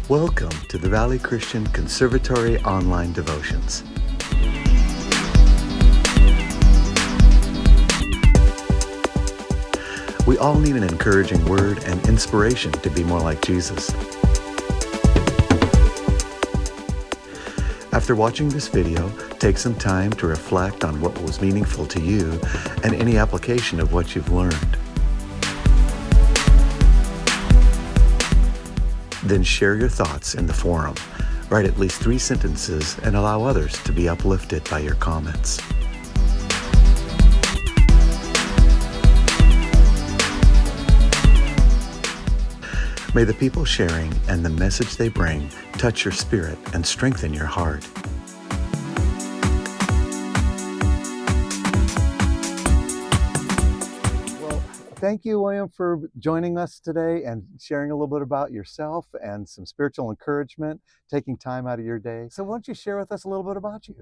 Welcome to the Valley Christian Conservatory online devotions. We all need an encouraging word and inspiration to be more like Jesus. After watching this video, take some time to reflect on what was meaningful to you and any application of what you've learned. Then share your thoughts in the forum. Write at least 3 sentences and allow others to be uplifted by your comments. May the people sharing and the message they bring touch your spirit and strengthen your heart. Thank you, William, for joining us today and sharing a little bit about yourself and some spiritual encouragement, taking time out of your day. So why don't you share with us a little bit about you?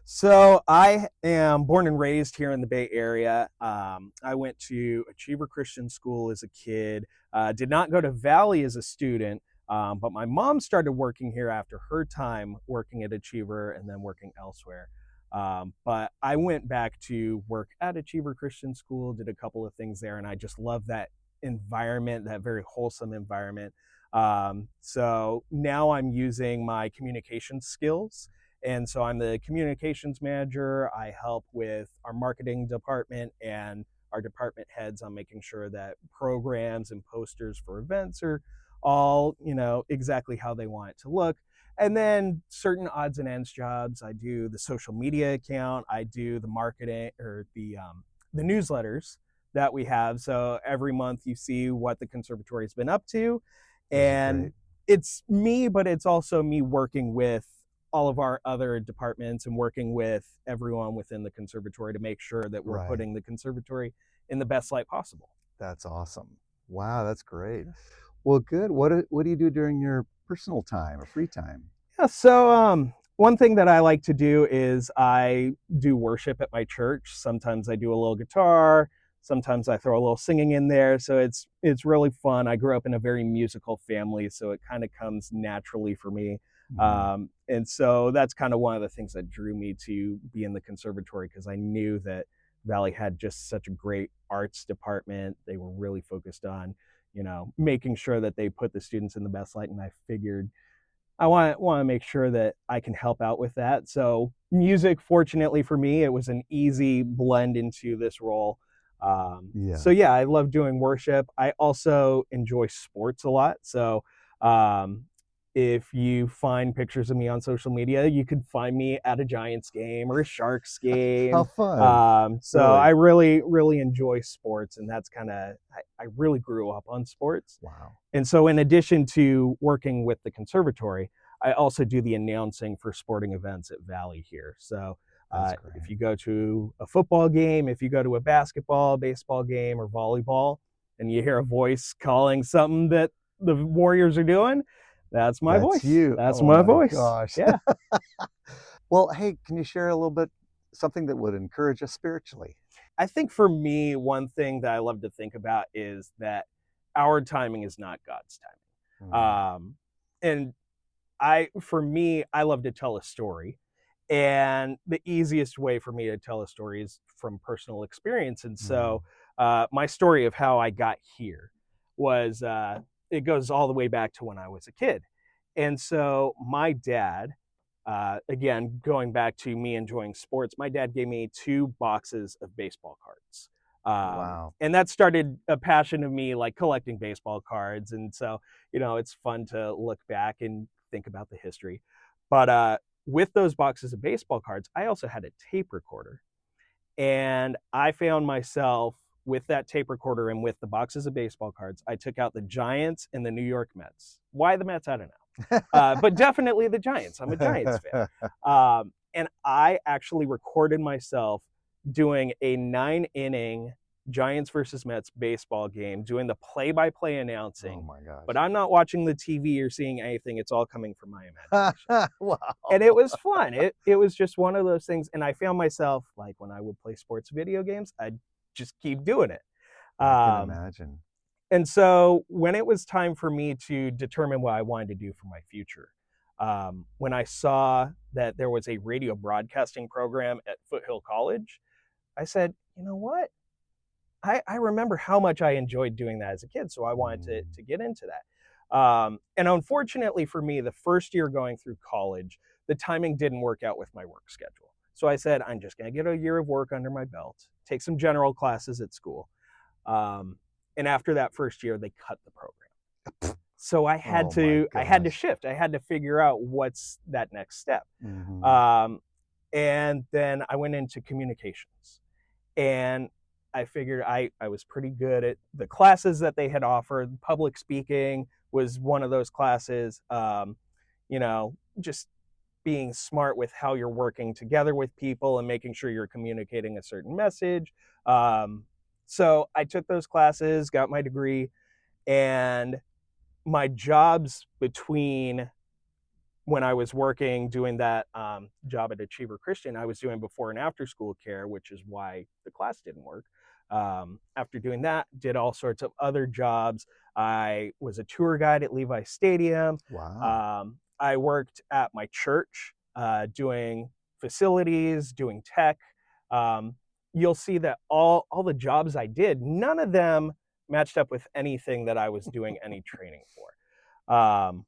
So I am born and raised here in the Bay Area. I went to Achiever Christian School as a kid, did not go to Valley as a student, but my mom started working here after her time working at Achiever and then working elsewhere. But I went back to work at Achiever Christian School, did a couple of things there, and I just love that environment, that very wholesome environment. So now I'm using my communication skills. And so I'm the communications manager. I help with our marketing department and our department heads on making sure that programs and posters for events are all, exactly how they want it to look. And then certain odds and ends jobs, I do the social media account, I do the marketing or the newsletters that we have. So every month you see what the conservatory has been up to. And it's me, but it's also me working with all of our other departments and working with everyone within the conservatory to make sure that we're putting the conservatory in the best light possible. That's awesome. Wow, that's great. Well, good. What do you do during your personal time or free time? Yeah, so one thing that I like to do is I do worship at my church. Sometimes I do a little guitar. Sometimes I throw a little singing in there. So it's really fun. I grew up in a very musical family, so it kind of comes naturally for me. And so that's kind of one of the things that drew me to be in the conservatory, because I knew that Valley had just such a great arts department. They were really focused on, making sure that they put the students in the best light. And I figured I want to make sure that I can help out with that. So music, fortunately for me, it was an easy blend into this role. So yeah, I love doing worship. I also enjoy sports a lot. So if you find pictures of me on social media, you could find me at a Giants game or a Sharks game. How fun. So really? I really, really enjoy sports, and that's I really grew up on sports. Wow. And so in addition to working with the conservatory, I also do the announcing for sporting events at Valley here. So if you go to a football game, if you go to a basketball, baseball game, or volleyball, and you hear a voice calling something that the Warriors are doing, that's my voice. That's my voice. Gosh. Yeah. Well, hey, can you share a little bit something that would encourage us spiritually? I think for me, one thing that I love to think about is that our timing is not God's timing. And for me, I love to tell a story. And the easiest way for me to tell a story is from personal experience. And so my story of how I got here was, it goes all the way back to when I was a kid. And so my dad, again, going back to me enjoying sports, my dad gave me 2 boxes of baseball cards. Wow. And that started a passion of me, like collecting baseball cards. And so, it's fun to look back and think about the history. But with those boxes of baseball cards, I also had a tape recorder. And I found myself with that tape recorder and with the boxes of baseball cards, I took out the Giants and the New York Mets. Why the Mets? I don't know. But definitely the Giants. I'm a Giants fan. And I actually recorded myself doing a 9-inning Giants versus Mets baseball game, doing the play-by-play announcing. Oh my gosh. But I'm not watching the TV or seeing anything. It's all coming from my imagination. Wow. And it was fun. It was just one of those things. And I found myself, like, when I would play sports video games, I'd just keep doing it. I can imagine. And so when it was time for me to determine what I wanted to do for my future, when I saw that there was a radio broadcasting program at Foothill College, I said, you know what? I remember how much I enjoyed doing that as a kid, so I wanted to get into that. And unfortunately for me, the first year going through college, the timing didn't work out with my work schedule. So I said, I'm just going to get a year of work under my belt, take some general classes at school. And after that first year, they cut the program. So I had Oh my to gosh. shift. I had to figure out what's that next step. Hmm. Um, and then I went into communications, and I figured I was pretty good at the classes that they had offered. Public speaking was one of those classes. Just being smart with how you're working together with people and making sure you're communicating a certain message. So I took those classes, got my degree, and my jobs between when I was working doing that job at Achiever Christian, I was doing before and after school care, which is why the class didn't work. After doing that, did all sorts of other jobs. I was a tour guide at Levi Stadium. Wow. I worked at my church doing facilities, doing tech. Um, you'll see that all the jobs I did, none of them matched up with anything that I was doing any training for.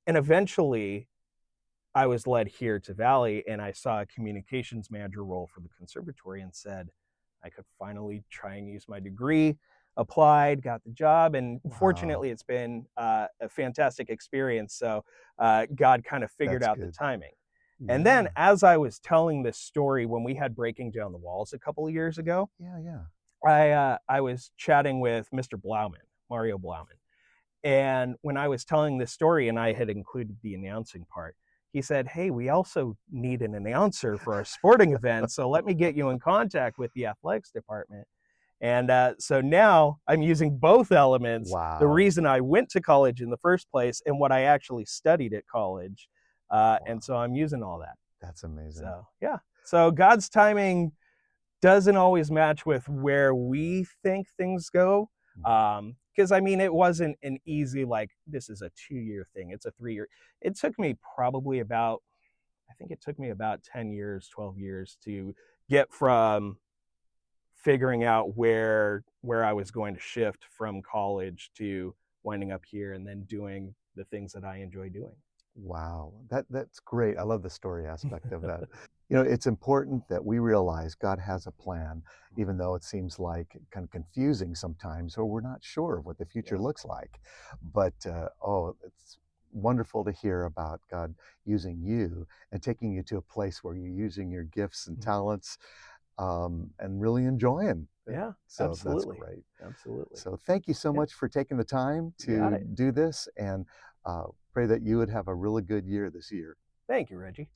And eventually, I was led here to Valley, and I saw a communications manager role for the conservatory and said I could finally try and use my degree, applied, got the job, and Wow. fortunately it's been a fantastic experience. So God kind of figured That's out the good. timing. And then Yeah. as I was telling this story when we had Breaking Down the Walls a couple of years ago, Yeah. Yeah. I was chatting with Mr. Blauman, Mario Blauman. And when I was telling this story and I had included the announcing part, he said, hey, we also need an announcer for our sporting event. So let me get you in contact with the athletics department. And so now I'm using both elements, the Wow. reason I went to college in the first place and what I actually studied at college. And Wow. so I'm using all that. That's amazing. So, yeah. So God's timing doesn't always match with where we think things go. Because I mean, it wasn't an easy, like, this is a 2-year thing, it's a 3-year. It took me probably about, I think it took me about 10 years, 12 years to get from figuring out where I was going to shift from college to winding up here and then doing the things that I enjoy doing. Wow, that's great. I love the story aspect of that. You know, it's important that we realize God has a plan, even though it seems like kind of confusing sometimes, or we're not sure of what the future Yeah. looks like. But oh, it's wonderful to hear about God using you and taking you to a place where you're using your gifts and talents and really enjoying it. Yeah, So that's absolutely. great. Absolutely. So thank you so Yeah, much for taking the time you got to it. do this, and pray that you would have a really good year this year. Thank you, Reggie.